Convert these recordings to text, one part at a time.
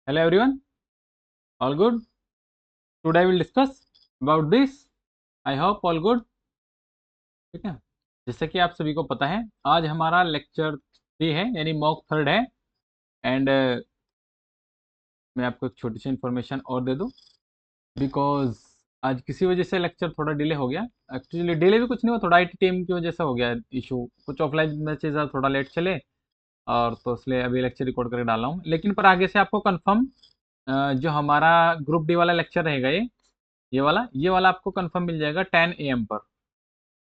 Hello everyone, all good? Today we'll discuss about this. I hope all good. ठीक है, जैसे कि आप सभी को पता है आज हमारा लेक्चर 3 है यानी मॉक थर्ड है। एंड मैं आपको एक छोटी सी इन्फॉर्मेशन और दे दूं बिकॉज आज किसी वजह से लेक्चर थोड़ा डिले हो गया। एक्चुअली डिले भी कुछ नहीं हुआ, थोड़ा आईटी टीम की वजह से हो गया इशू, कुछ ऑफलाइन मैचेज थोड़ा लेट चले और तो इसलिए अभी लेक्चर रिकॉर्ड करके डाला हूँ। लेकिन पर आगे से आपको कंफर्म जो हमारा ग्रुप डी वाला लेक्चर रहेगा ये वाला आपको कंफर्म मिल जाएगा 10 AM पर।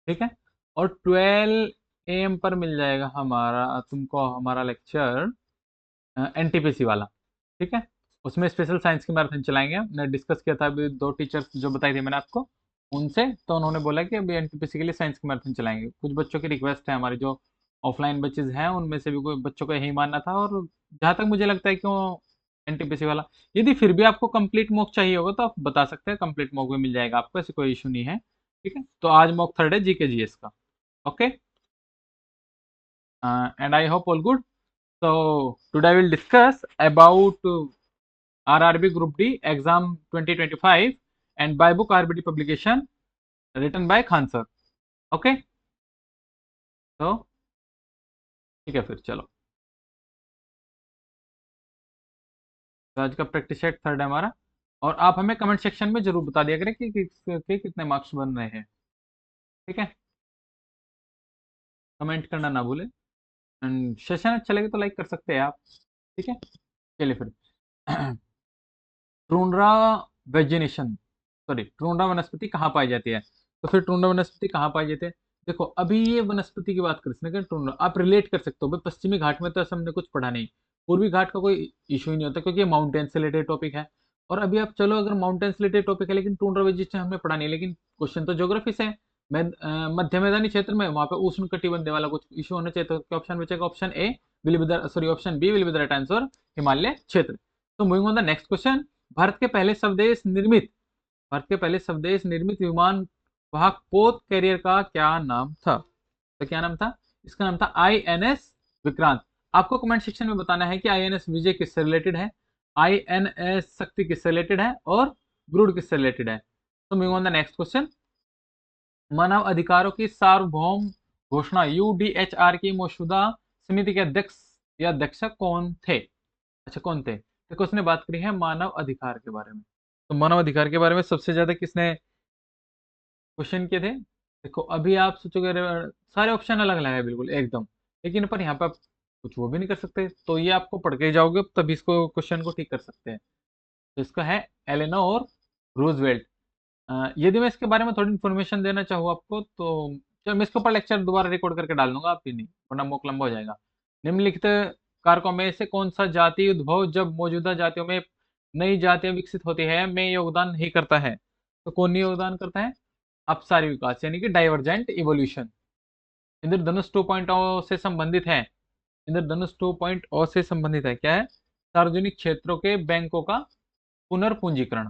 ठीक है, और 12 AM पर मिल जाएगा तुमको हमारा लेक्चर एनटीपीसी वाला। ठीक है, उसमें स्पेशल साइंस की मैराथन चलाएंगे। हमने डिस्कस किया था अभी, दो टीचर्स जो बताई थी मैंने आपको उनसे, तो उन्होंने बोला कि अभी एनटीपीसी के लिए साइंस की मैराथन चलाएंगे। कुछ बच्चों की रिक्वेस्ट है, हमारी जो ऑफलाइन बच्चेज हैं उनमें से भी कोई बच्चों को यही मानना था। और जहाँ तक मुझे लगता है क्यों एनटीपीसी वाला, यदि फिर भी आपको कंप्लीट मॉक चाहिए होगा तो आप बता सकते हैं, कंप्लीट मॉक भी मिल जाएगा आपको, ऐसी कोई इशू नहीं है। ठीक है, तो आज मॉक थर्ड है जीके जीएस का। Okay, and I hope all good. So today I will discuss about RRB Group D exam 2025 and by book RBD publication written by Khan sir. Okay, तो ठीक है, फिर चलो। तो आज का प्रैक्टिस सेट थर्ड है हमारा, और आप हमें कमेंट सेक्शन में जरूर बता दिया करें कि कितने मार्क्स बन रहे हैं। ठीक है, कमेंट करना ना भूलें। एंड सेशन अच्छा लगे तो लाइक कर सकते हैं आप। ठीक है, चलिए फिर। ट्रूंड्रा वेजिनेशन, सॉरी, ट्रूंड्रा वनस्पति कहाँ पाई जाती है? तो फिर ट्रूंड्रा वनस्पति कहाँ पाई जाती है? देखो, अभी ये वनस्पति की बात करते हैं, ट्रूंड्रा आप रिलेट कर सकते हो भाई, पश्चिमी घाट में तो ऐसा हमने कुछ पढ़ा नहीं, पूर्वी घाट का कोई इशू ही नहीं होता क्योंकि ये माउंटेन से रिलेटेड टॉपिक है। और अभी आप चलो, अगर माउंटेन से रिलेटेड टॉपिक है लेकिन टूंड्रा वेजिटेशन हमने पढ़ा नहीं, लेकिन क्वेश्चन तो ज्योग्राफी से है। मध्य मैदानी क्षेत्र में वहां पे उष्ण कटिबंध वाला कुछ इशू होना चाहिए, तो ऑप्शन बचेगा option A will be the sorry option B will be the right answer, Himalaya क्षेत्र। तो moving on the next question. Bharat के पहले स्वदेश निर्मित भारत के पहले स्वदेश निर्मित विमान वाहक पोत कैरियर का क्या नाम था? तो क्या नाम था? इसका नाम था INS विक्रांत। आपको कमेंट सेक्शन में बताना है कि INS विजय किससे रिलेटेड है, INS शक्ति किससे रिलेटेड है और गरुड़ किससे रिलेटेड है। तो moving on the next question. मानव अधिकारों की सार्वभौम घोषणा UDHR की मौजूदा समिति के अध्यक्ष या अध्यक्ष कौन थे? अच्छा, कौन थे? देखो, उसने बात करी है मानव अधिकार के बारे में। तो मानव अधिकार के बारे में सबसे ज्यादा किसने क्वेश्चन किए थे? देखो, अभी आप सोचोगे अरे सारे ऑप्शन अलग अलग है बिल्कुल एकदम, लेकिन पर यहाँ पे आप कुछ वो भी नहीं कर सकते, तो ये आपको पढ़ के जाओगे तभी इसको क्वेश्चन को ठीक कर सकते हैं। तो इसका है एलेनोर रूजवेल्ट। यदि मैं इसके बारे में थोड़ी इन्फॉर्मेशन देना चाहूँ आपको, तो चलो मैं इसके ऊपर लेक्चर दोबारा रिकॉर्ड करके डाल दूंगा, आप ही नहीं, वरना मोक लंबा हो जाएगा। निम्नलिखित कारकों में से कौन सा जाति उद्भव जब मौजूदा जातियों में नई जातियां विकसित होती है में योगदान नहीं करता है? तो कौन नहीं योगदान करता है? अपसारी विकास यानी कि डाइवर्जेंट इवोल्यूशन। इंद्रधनुष 2.0 से संबंधित है। इंद्रधनुष 2.0 से संबंधित है, क्या है? सार्वजनिक क्षेत्रों के बैंकों का पुनर्पूंजीकरण।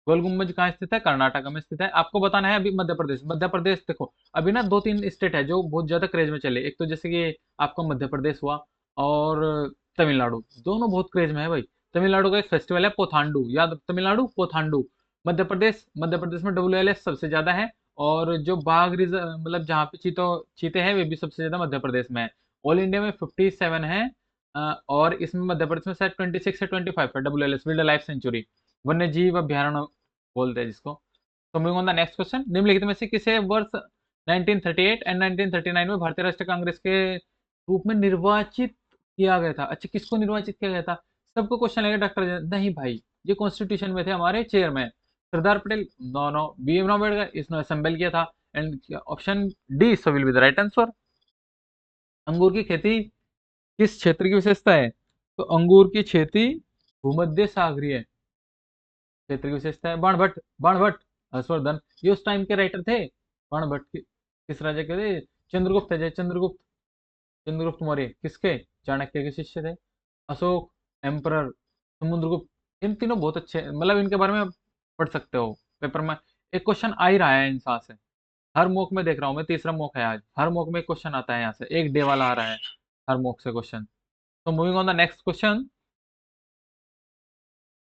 गोल गुम्बज कहाँ स्थित है? कर्नाटक में स्थित है। आपको बताना है अभी मध्य प्रदेश। मध्य प्रदेश देखो, अभी ना दो तीन स्टेट है जो बहुत ज्यादा क्रेज में चले, एक तो जैसे कि आपका मध्य प्रदेश हुआ और तमिलनाडु, दोनों बहुत क्रेज में है भाई। तमिलनाडु का एक फेस्टिवल है पोथांडू, याद, तमिलनाडु पोथांडू। मध्य प्रदेश में WLS सबसे ज्यादा है, और जो बाघ रिजर्व मतलब जहाँ पे चीते हैं वे भी सबसे ज्यादा मध्य प्रदेश में है। ऑल इंडिया में 57 है, और इसमें मध्य प्रदेश में शायद 26 से 25 है WLS, वाइल्ड लाइफ सेंचुरी, वन्य जीव अभ्यारण्य बोलते हैं जिसको। तो moving on the next question. निम्नलिखित में से किसे वर्ष 1938 एंड 1939 में भारतीय राष्ट्रीय कांग्रेस के रूप में निर्वाचित किया गया था? अच्छा, किसको निर्वाचित किया गया था? सबको क्वेश्चन लगेगा डॉक्टर नहीं भाई, ये कॉन्स्टिट्यूशन में थे हमारे chairman Sardar Patel. No no, BM Ambedkar, इसने असेंबल किया था। And option D so will be the right answer. अंगूर की खेती किस क्षेत्र की विशेषता है? तो अंगूर की खेती भूमध्य सागरीय क्षेत्र की विशेषता है। बाणभट्ट हर्षवर्धन, ये उस टाइम के राइटर थे। बाणभट्ट किस राजा के थे? चंद्रगुप्त है, जय चंद्रगुप्त। चंद्रगुप्त मौर्य किसके? चाणक्य के शिष्य थे। अशोक एम्परर, समुद्रगुप्त, इन तीनों बहुत अच्छे, मतलब इनके बारे में आप पढ़ सकते हो पेपर में। एक क्वेश्चन आ ही रहा है इंसान से, हर मॉक में देख रहा हूँ मैं, तीसरा मॉक है आज, हर मॉक में एक क्वेश्चन आता है यहाँ से, एक डे वाला आ रहा है हर मॉक से क्वेश्चन। तो moving on the next question.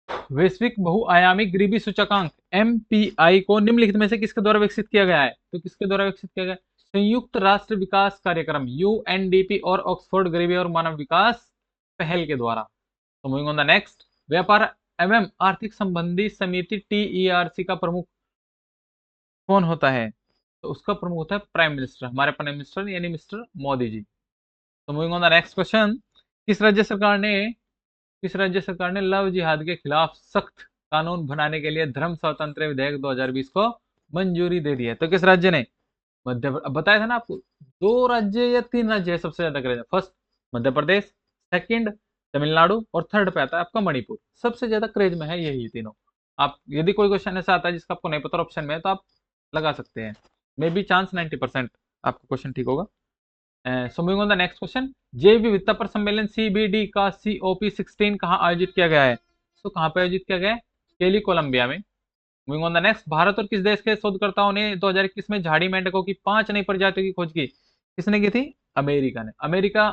वैश्विक बहुआयामी गरीबी सूचकांक MPI को निम्नलिखित में से किसके द्वारा विकसित किया गया है? तो किसके द्वारा विकसित किया गया? संयुक्त राष्ट्र विकास कार्यक्रम UNDP और ऑक्सफोर्ड गरीबी और मानव विकास पहल के द्वारा। तो मूविंग ऑन द नेक्स्ट, व्यापार एवं आर्थिक संबंधी समिति TERC का प्रमुख कौन होता है? तो उसका प्रमुख होता है प्राइम मिनिस्टर, हमारे प्राइम मिनिस्टर यानी मिस्टर मोदी जी। तो moving on the next question, किस राज्य सरकार ने किस राज्य सरकार ने लव जिहाद के खिलाफ सख्त कानून बनाने के लिए धर्म स्वातंत्र्य विधेयक 2020 को मंजूरी दे दी है? तो किस राज्य ने? अब बताया था ना आपको, दो राज्य या तीन राज्य है सबसे ज्यादा craze. First Madhya Pradesh, second Tamil Nadu और थर्ड पे आता है आपका मणिपुर। सबसे ज्यादा क्रेज में है यही तीनों। आप यदि कोई क्वेश्चन ऐसा आता है जिसका आपको नहीं पता ऑप्शन में है तो आप लगा सकते हैं, मे बी चांस 90% आपका क्वेश्चन ठीक होगा। सो moving on the next question, जैव विविधता पर सम्मेलन CBD का COP16 कहाँ आयोजित किया गया है? तो कहाँ पे आयोजित किया गया है? केली कोलंबिया में। Moving on the next, Bharat और किस देश के शोधकर्ताओं ने 2021 में झाड़ी मेंढकों की 5 नई प्रजातियों की खोज की? किसने की थी? अमेरिका ने। अमेरिका,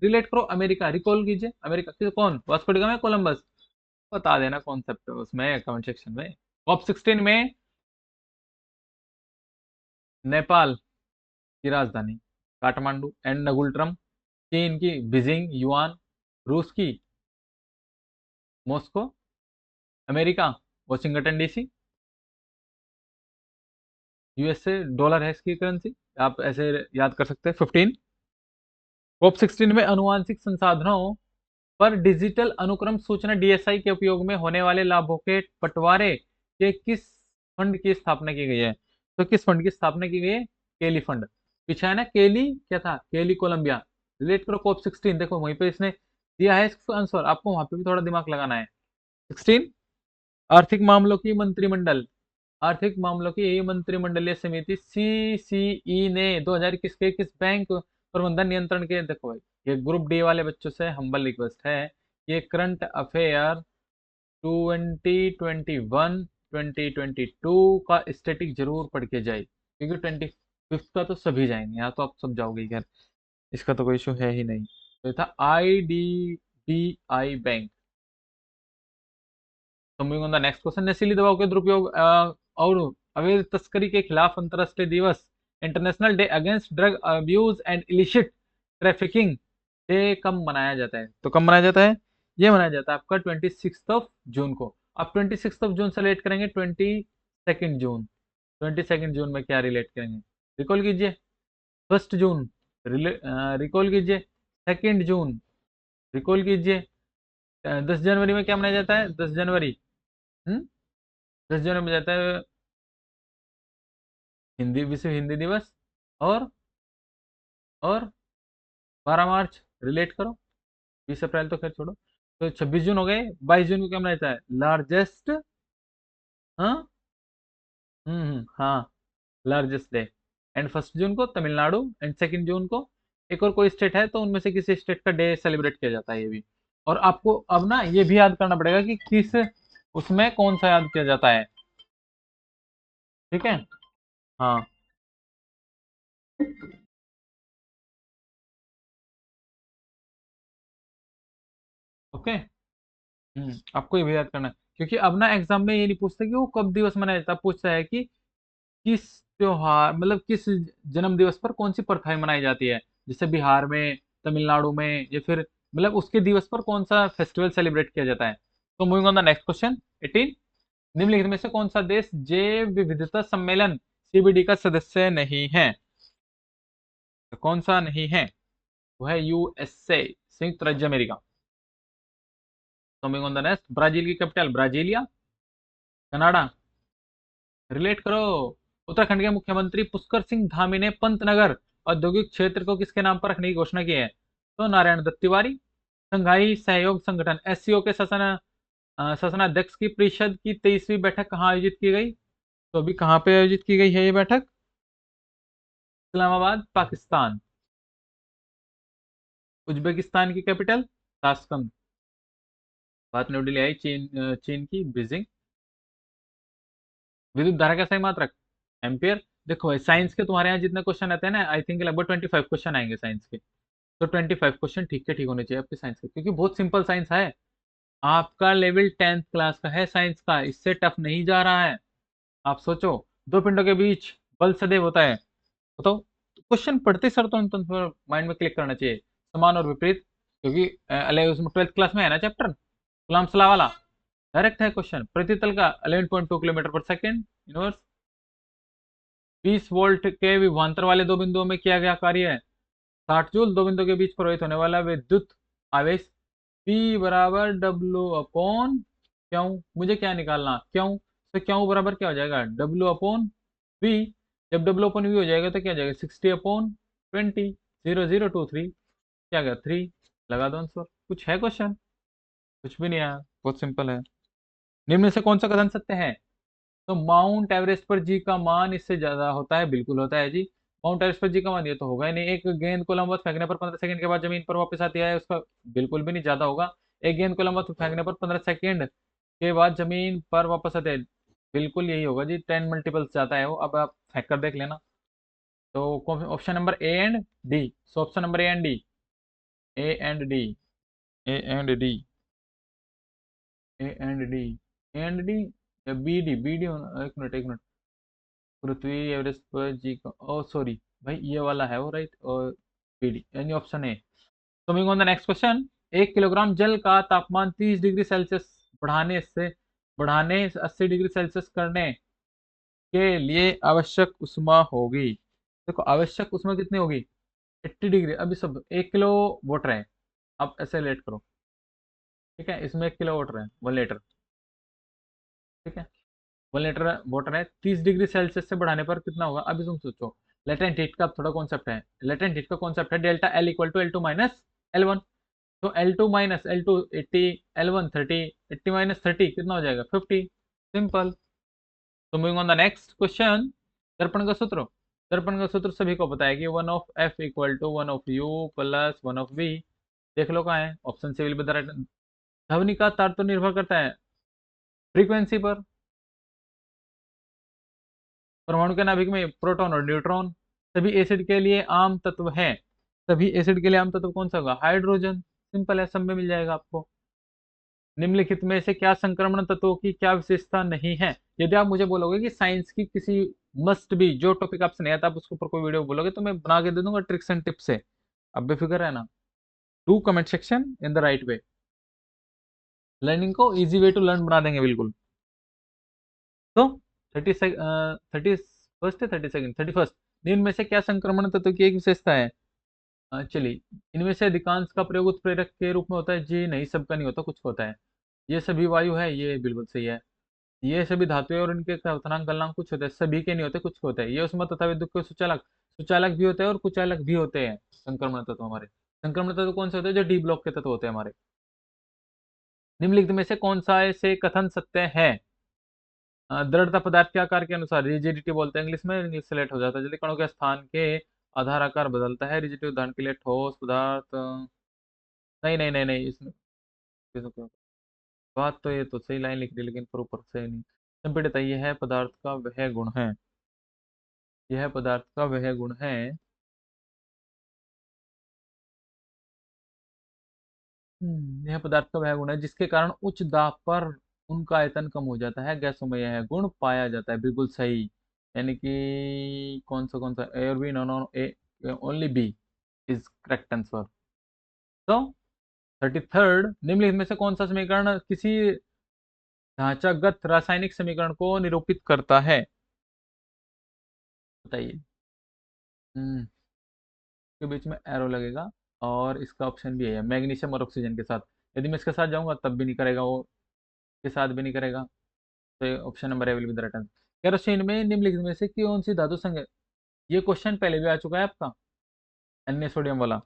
रिलेट करो अमेरिका, रिकॉल कीजिए अमेरिका किस, कौन? Vasco D gamma, Columbus? बता देना कॉन्सेप्ट उसमें कमेंट सेक्शन में। COP16 में नेपाल की राजधानी काठमांडू एंड नगुल्ट्रम, चीन की बीजिंग युआन, रूस की Moscow, America Washington DC, USA dollar है इसकी करेंसी, आप ऐसे याद कर सकते हैं। 15 COP16 में अनुवांशिक संसाधनों पर डिजिटल अनुक्रम सूचना DSI के उपयोग में होने वाले लाभों के बंटवारे के किस फंड की स्थापना की गई है? तो किस फंड की स्थापना की गई है? केली फंड। पीछे है ना केली, क्या था? केली कोलंबिया। रिलेट करो COP16, देखो वहीं पे इसने दिया है इसका आंसर, आपको वहां पे भी थोड़ा दिमाग लगाना है। 16, आर्थिक मामलों की मंत्रिमंडल, आर्थिक मामलों की मंत्रिमंडलीय समिति CCE ने 2021 के किस बैंक प्रबंधन नियंत्रण के, देखो भाई ये ग्रुप डी वाले बच्चों से हम्बल रिक्वेस्ट है, ये करंट अफेयर 2021 2022 का स्टैटिक जरूर पढ़ के जाए, क्योंकि 25 का तो सभी जाएंगे, यहाँ तो आप सब जाओगे खैर, इसका तो कोई इशू है ही नहीं। तो ये था IDBI बैंक। तो moving on the next question, नशीली दवाओं के दुरुपयोग और अवैध तस्करी के खिलाफ अंतर्राष्ट्रीय दिवस, international day against drug abuse and illicit trafficking day कब मनाया जाता है? तो कब मनाया जाता है? ये मनाया जाता है आपका 26 जून को। आप 26 जून से रिलेट करेंगे 22 जून। 22 जून में क्या रिलेट करेंगे? रिकॉल कीजिए। 1 जून रिकॉल कीजिए। 2 जून रिकॉल कीजिए। 10 जनवरी में क्या मनाया जाता है? 10 जनवरी, 10 जनवरी में जाता है हिंदी, विश्व हिंदी दिवस। और और 12 मार्च रिलेट करो, 20 अप्रैल तो खैर छोड़ो। तो 26 जून हो गए। 22 जून को क्या मनाया जाता है? लार्जेस्ट, हाँ, हाँ, लार्जेस्ट डे। एंड 1 जून को तमिलनाडु, एंड 2 जून को एक और कोई स्टेट है तो उनमें से किसी स्टेट का डे सेलिब्रेट किया जाता है ये भी। और आपको अब ना ये भी याद करना पड़ेगा कि किस उसमें कौन सा याद किया जाता है, ठीक है? हाँ, ओके। आपको ये भी याद करना है, क्योंकि अब ना एग्जाम में ये नहीं पूछता कि वो कब दिवस मनाया जाता है, पूछता है कि किस त्योहार, मतलब किस जन्म दिवस पर कौन सी प्रथाएं मनाई जाती है, जैसे बिहार में, तमिलनाडु में, या फिर मतलब उसके दिवस पर कौन सा फेस्टिवल सेलिब्रेट किया जाता है। तो moving on the next question 18, निम्नलिखित में से कौन सा देश जैव विविधता सम्मेलन CBD का सदस्य नहीं है? तो कौन सा नहीं है? वो है USA, संयुक्त राज्य अमेरिका। तो moving on the next, Brazil की कैपिटल ब्राजीलिया, कनाडा, रिलेट करो। उत्तराखंड के मुख्यमंत्री पुष्कर सिंह धामी ने पंतनगर औद्योगिक क्षेत्र को किसके नाम पर रखने की घोषणा की है? तो नारायण दत्त तिवारी। संघाई सहयोग संगठन SCO के शासनाध्यक्ष की परिषद की 23वीं बैठक कहाँ आयोजित की गई? तो अभी कहाँ पे आयोजित की गई है ये बैठक? इस्लामाबाद, पाकिस्तान। उज्बेकिस्तान की कैपिटल ताशकंद। बात न्यू दिल्ली आई, चीन की बीजिंग। विद्युत धारा का सही मात्रक एम्पियर। देखो भाई साइंस के तुम्हारे यहाँ जितने क्वेश्चन आते हैं ना, आई थिंक लगभग 25 क्वेश्चन आएंगे साइंस के। तो 25 क्वेश्चन ठीक के ठीक होने चाहिए आपके साइंस के, क्योंकि बहुत सिंपल साइंस है। आपका लेवल 10th क्लास का है साइंस का, इससे टफ नहीं जा रहा है। आप सोचो, दो पिंडों के बीच बल सदैव होता है, बताओ। क्वेश्चन पढ़ते सर तो माइंड में क्लिक करना चाहिए, समान और विपरीत, क्योंकि उसमें 12th क्लास में है ना चैप्टर कलाम सलाह वाला। डायरेक्ट है क्वेश्चन। प्रतितल का 11.2 किलोमीटर पर सेकेंड यूनिवर्स। 20 वोल्ट के विभवांतर वाले दो बिंदुओं में किया गया कार्य है 60 जूल। दो बिंदुओं के बीच प्रवाहित होने वाला विद्युत आवेश P बराबर W अपॉन क्यों। मुझे क्या निकालना, क्यों। तो क्यों बराबर क्या हो जाएगा, W अपॉन V। जब W अपॉन V हो जाएगा तो क्या हो जाएगा, 60 अपॉन 20। 0023 क्या गया 3। लगा दो आंसर। कुछ है क्वेश्चन, कुछ भी नहीं है, बहुत सिंपल है। निम्न में से कौन सा कथन सत्य है। तो माउंट एवरेस्ट पर जी का मान इससे ज्यादा होता है, बिल्कुल होता है जी। माउंट एवरेस्ट पर जी का मान ये तो होगा ही नहीं। एक गेंद को लंबवत फेंकने पर 15 सेकंड के बाद जमीन पर वापस आती है, उसका बिल्कुल भी नहीं ज्यादा होगा। एक गेंद को लंबवत फेंकने पर 15 सेकंड के बाद जमीन पर वापस आते हैं, बिल्कुल यही होगा जी, 10 मल्टीपल्स जाता है वो। अब आप फेंक कर देख लेना। तो option number A and D. So option number A and D, A and D, A and D, A and D, A and D या बी डी, बी डी होना। एक मिनट एक मिनट। पृथ्वी एवरेस्ट पर जी का, ओ सॉरी भाई, ये वाला है वो, राइट। और बी डी यानी ऑप्शन ए। तो moving on the next question. 1 kilogram जल का तापमान 30 डिग्री सेल्सियस बढ़ाने 80 डिग्री सेल्सियस करने के लिए आवश्यक उष्मा होगी। देखो आवश्यक उष्मा कितनी होगी, 80 डिग्री। अभी सब 1 किलो वाटर है, अब ऐसे लेट करो, ठीक है। इसमें 1 किलो वाटर है, 1 लीटर, ठीक है। 1 लीटर वाटर है, 30 डिग्री सेल्सियस से बढ़ाने पर कितना होगा। अभी तुम सोचो, लेटेंट हीट का थोड़ा कॉन्सेप्ट है। लेटेंट हीट का कॉन्सेप्ट है delta L equal to L2 minus L1। तो L2 minus L2 80, L1 30, 80 minus 30 कितना हो जाएगा 50। सिंपल। तो moving on the next question. दर्पण का सूत्र। दर्पण का सूत्र सभी को पता है कि 1 of F equal to 1 of U plus 1 of V। देख लो कहाँ है, ऑप्शन से विल बी द राइट। ध्वनि का तार तो निर्भर करता है फ्रीक्वेंसी पर। परमाणु के नाभिक में प्रोटॉन और न्यूट्रॉन सभी एसिड के लिए आम तत्व है। सभी एसिड के लिए आम तत्व कौन सा होगा, हाइड्रोजन। सिंपल है, सब में मिल जाएगा आपको। निम्नलिखित में से क्या संक्रमण तत्वों की क्या विशेषता नहीं है। यदि आप मुझे बोलोगे कि साइंस की किसी मस्ट भी जो टॉपिक आपसे नहीं आता, आप उसके ऊपर कोई वीडियो बोलोगे तो मैं बना के दे दूंगा ट्रिक्स एंड टिप्स से। अब बेफिक्र है ना। Do comment section in the right way. Learning को इजी वे टू लर्न बना देंगे बिल्कुल। तो 30 फर्स्ट है, 32nd, 31st। निम्न में से क्या संक्रमण तत्व की एक विशेषता है। चलिए, इनमें से अधिकांश का प्रयोग उत्प्रेरक के रूप में होता है जी नहीं, सबका नहीं होता, कुछ होता है। ये सभी वायु है, ये बिल्कुल सही है। ये सभी धातुएं और इनके क्वथनांक गलनांक कुछ होते हैं, सभी के नहीं होते, कुछ होते हैं। ये उसमें तथा विद्युत के सुचालक सुचालक भी होते हैं और कुचालक भी होते हैं। संक्रमण तत्व हमारे, संक्रमण तत्व कौन से होते हैं, जो डी ब्लॉक के तत्व होते हैं हमारे। निम्नलिखित में से कौन सा ऐसे कथन सत्य है। दृढ़ता पदार्थ के आकार के अनुसार, रिजिडिटी बोलते हैं इंग्लिश में, इंग्लिश से लेट हो जाता है जल्दी। कणों के स्थान के आधार आकार बदलता है। रिजिडिटी उदाहरण के लिए ठोस पदार्थ। नहीं नहीं नहीं नहीं, इसमें बात तो ये तो सही लाइन लिख दी, लेकिन पर ऊपर से नहीं। संपीड़ित, यह है पदार्थ का वह गुण है, यह पदार्थ का वह गुण है। यह पदार्थ का वह गुण है जिसके कारण उच्च दाब पर उनका आयतन कम हो जाता है। गैसों में यह गुण पाया जाता है, बिल्कुल सही। यानी कि कौन सा, ए और B, no no A, only B is correct answer. तो 33rd। निम्नलिखित में से कौन सा समीकरण किसी ढांचागत रासायनिक समीकरण को निरूपित करता है, बताइए। हम्म के बीच में एरो लगेगा, और इसका ऑप्शन भी है मैग्नीशियम और ऑक्सीजन के साथ। यदि मैं इसके साथ जाऊंगा तब भी नहीं करेगा वो, के साथ भी नहीं करेगा। तो option number A will be the right answer. Kerosene में निम्नलिखित में से कौन सी धातु संग। ये क्वेश्चन पहले भी आ चुका है आपका, सोडियम वाला।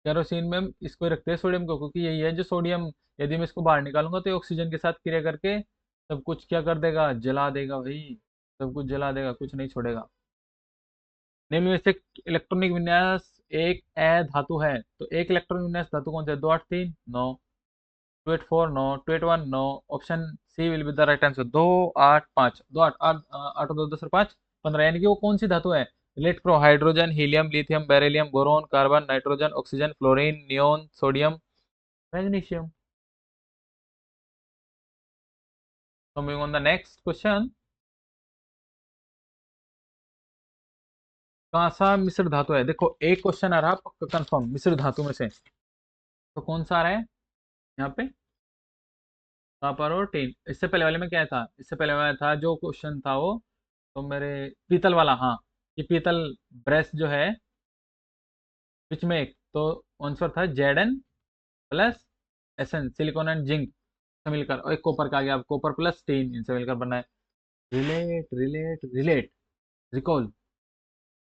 केरोसिन में हम इसको रखते हैं सोडियम को, क्योंकि यही है जो सोडियम, यदि मैं इसको बाहर निकालूंगा तो ये ऑक्सीजन के साथ क्रिया करके सब कुछ क्या कर देगा, जला देगा भाई। सब कुछ जला देगा, कुछ नहीं छोड़ेगा। निम्न में से इलेक्ट्रॉनिक विन्यास एक अ धातु है। तो एक इलेक्ट्रॉनिक विन्यास धातु कौन सा है, 283 no, 284 no, 281 no. Option C will be the right answer. 285, 288, 8 2 10 5 15, यानी कि वो कौन सी धातु है। लेट करो, hydrogen, helium, lithium, beryllium, boron, carbon, nitrogen, oxygen, fluorine, neon, sodium, magnesium. So moving on the next question, कौन सा मिश्र धातु है? देखो एक क्वेश्चन आ रहा पक्का कंफर्म मिश्र धातु में से, तो कौन सा आ रहा है यहाँ पे? कॉपर और टिन। इससे पहले वाले में क्या था? इससे पहले वाला था जो क्वेश्चन था वो, तो मेरे पीतल वाला, हाँ, ये पीतल ब्रेस जो है बीच में एक, तो आंसर था Zn plus Sn, silicon and zinc से मिलकर, और एक कॉपर का आ गया, कॉपर प्लस टिन, इनसे मिलकर बना है। Relate relate relate, recall.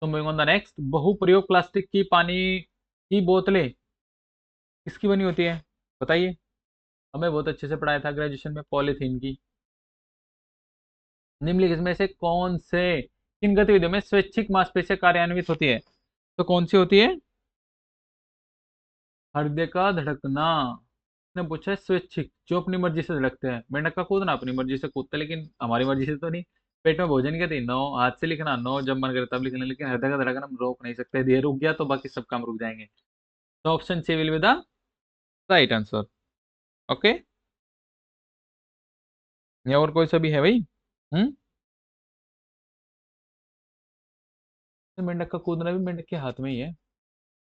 तो मूविंग ऑन द नेक्स्ट, बहुप्रयोग प्लास्टिक की पानी की बोतलें किसकी बनी होती है? बताइए। हमें बहुत अच्छे से पढ़ाया था ग्रेजुएशन में, पॉलीथीन की। निम्नलिखित में से कौन से किन गतिविधियों में स्वैच्छिक मांसपेशियां कार्यान्वित होती है? तो कौन सी होती है? हृदय का धड़कना। ने पूछा है स्वैच्छिक, जो अपनी मर्जी से धड़कते हैं। मेंढक का कूदना अपनी मर्जी से कूदते, लेकिन हमारी मर्जी से तो नहीं। पेट में भोजन क्या थी? नो। हाथ से लिखना नो, जब मन करे तब लिखना, लेकिन हृदय का धड़कन हम रोक नहीं सकते। ये रुक गया तो बाकी सब काम रुक जाएंगे। तो option C will be the right answer. Okay, या और कोई सा भी है भाई? हम्म। तो मेंढक का कूदना भी मेंढक के हाथ में ही है,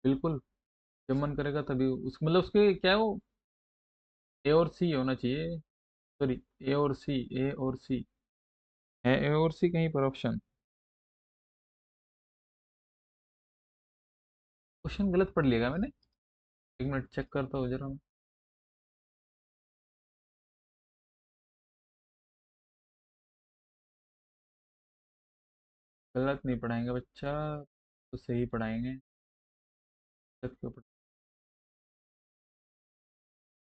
बिल्कुल। जब मन करेगा तभी उस, मतलब उसके क्या है वो, ए और सी होना चाहिए। सॉरी, ए और सी, ए और सी है, ए और सी कहीं पर ऑप्शन। क्वेश्चन गलत पढ़ लिया मैंने, एक मिनट चेक करता हूँ जरा। गलत नहीं पढ़ाएंगे बच्चा, तो सही पढ़ाएंगे। गलत क्यों?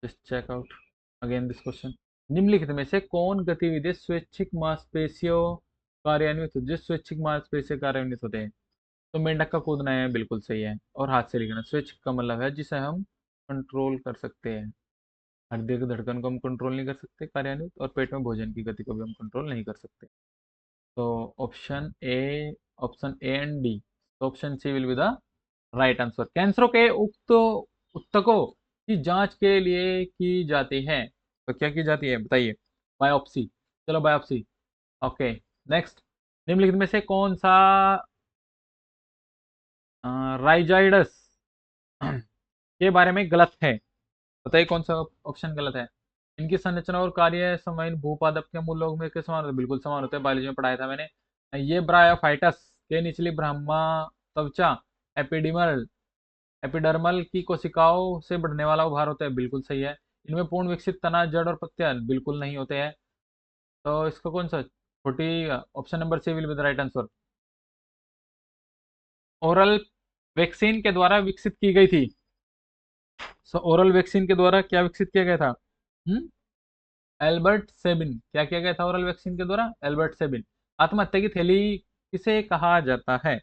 Just check out again this question. निम्नलिखित में से कौन गतिविधि स्वैच्छिक मांसपेशियों कार्यान्वित, जिस स्वैच्छिक मांसपेशियों कार्यान्वित होते हैं? तो मेंढक का कूदना है, बिल्कुल सही है। और हाथ से लिखना, स्वैच्छिक का मतलब है जिसे हम कंट्रोल कर सकते हैं। हृदय की धड़कन को हम कंट्रोल नहीं कर सकते कार्यान्वित, और पेट में भोजन की गति को भी हम कंट्रोल नहीं कर सकते। तो ऑप्शन ए एंड डी, तो option C will be the right answer. कैंसरों के उक्त ऊतकों की जांच के लिए की जाती है, तो क्या की जाती है बताइए? बायोप्सी। चलो बायोप्सी। Okay, next. निम्नलिखित में से कौन सा राइजाइडस के बारे में गलत है? बताइए कौन सा ऑप्शन गलत है? इनकी संरचना और कार्य समान भूपादप के मूल लोग में के समान होते हैं, बिल्कुल समान होते हैं, बायोलॉजी में पढ़ाया था मैंने। ये ब्रायोफाइटस के निचली ब्रह्मा त्वचा एपिडीमल एपिडर्मल की कोशिकाओं से बढ़ने वाला उभार होता है, बिल्कुल सही है। इनमें पूर्ण विकसित तना, जड़ और पत्तियां बिल्कुल नहीं होते हैं। तो इसका कौन सा छोटी, option number C will be the right answer. Oral vaccine के द्वारा विकसित की गई थी। सो ओरल वैक्सीन के द्वारा क्या विकसित किया गया था? हम्म। Albert Sabin. क्या किया गया था ओरल वैक्सीन के द्वारा? Albert Sabin. आत्महत्या की थैली किसे कहा जाता है?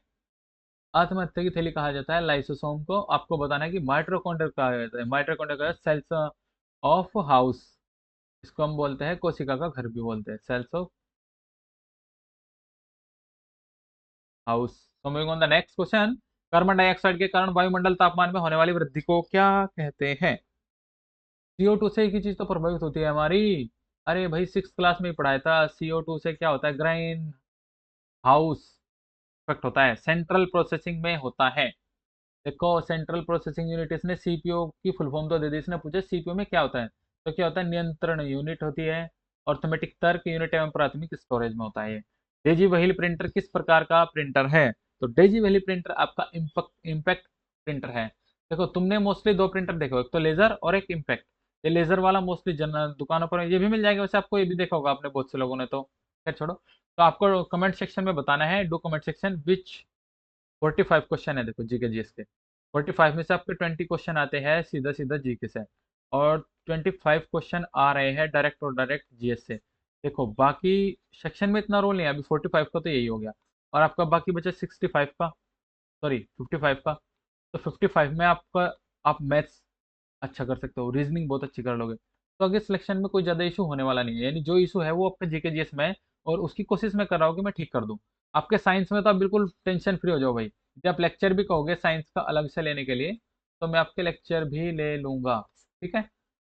आत्महत्या की थैली कहा जाता है लाइसोसोम को। आपको बताना है कि माइटोकॉन्ड्रिया कहा जाता है, माइटोकॉन्ड्रिया का सेल्स ऑफ हाउस, इसको हम बोलते हैं कोशिका का घर भी बोलते हैं, cells of house. So moving on the next question, carbon dioxide के कारण वायुमंडल तापमान में होने वाली वृद्धि को क्या कहते हैं? CO2 से एक ही चीज तो प्रभावित होती है हमारी। अरे भाई, सिक्स क्लास में ही पढ़ाया था, CO2 से क्या होता है? ग्रीन हाउस इफेक्ट होता है, सेंट्रल प्रोसेसिंग में होता है। देखो, सेंट्रल प्रोसेसिंग यूनिट, इसने सीपीयू की फुल फॉर्म तो दे दी। इसने पूछा सीपीयू में क्या होता है, तो क्या होता है? नियंत्रण यूनिट होती है, अर्थमेटिक तर्क यूनिट एवं प्राथमिक स्टोरेज में होता है। डेजी व्हील प्रिंटर किस प्रकार का प्रिंटर है? तो डेजी व्हील प्रिंटर आपका इम्पैक्ट प्रिंटर है। देखो, तुमने मोस्टली दो प्रिंटर देखो, एक तो लेजर और एक इम्पैक्ट। ये लेजर वाला मोस्टली जन दुकानों पर ये भी मिल जाएगा, वैसे आपको ये भी देखा होगा आपने, बहुत से लोगों ने, तो खैर छोड़ो। तो आपको कमेंट सेक्शन में बताना है, do comment section which 45 question है। देखो जीके जीएस के 45 में से आपके 20 क्वेश्चन आते हैं सीधा सीधा जीके से, और 25 क्वेश्चन आ रहे हैं डायरेक्ट और डायरेक्ट जीएस से। देखो बाकी सेक्शन में इतना रोल नहीं है, अभी 45 का तो यही हो गया, और आपका बाकी बचा 65 का, सॉरी 55 का। तो 55 में आपका, आप मैथ्स अच्छा कर सकते हो, रीजनिंग बहुत अच्छी कर लोगे, तो आगे सिलेक्शन में कोई ज़्यादा इशू होने वाला नहीं है। यानी जो इशू है वो आपका जीके जीएस में है, और उसकी कोशिश मैं कर रहा हूँ कि मैं ठीक कर दूँ। आपके साइंस में तो आप बिल्कुल टेंशन फ्री हो जाओ भाई, जब आप लेक्चर भी कहोगे साइंस का अलग से लेने के लिए, तो मैं आपके लेक्चर भी ले लूँगा। ठीक है,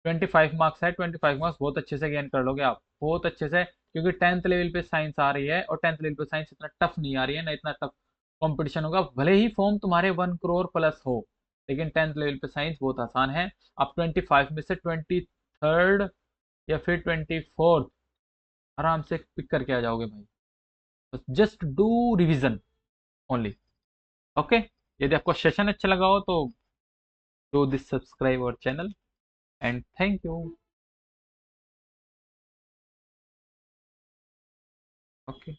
25 मार्क्स है, 25 मार्क्स बहुत अच्छे से गेन कर लोगे आप, बहुत अच्छे से, क्योंकि 10th लेवल पे साइंस आ रही है, और 10th लेवल पे साइंस इतना टफ नहीं आ रही है ना, इतना टफ कंपटीशन होगा, भले ही फॉर्म तुम्हारे 1 करोड़ प्लस हो, लेकिन 10th लेवल पे साइंस बहुत आसान है। आप 25 में से 23rd या फिर 24th आराम से पिक करके आ जाओगे भाई, बस just do revision only. Okay, यदि आपको सेशन अच्छा लगा हो तो do this, subscribe our channel, and thank you. Okay.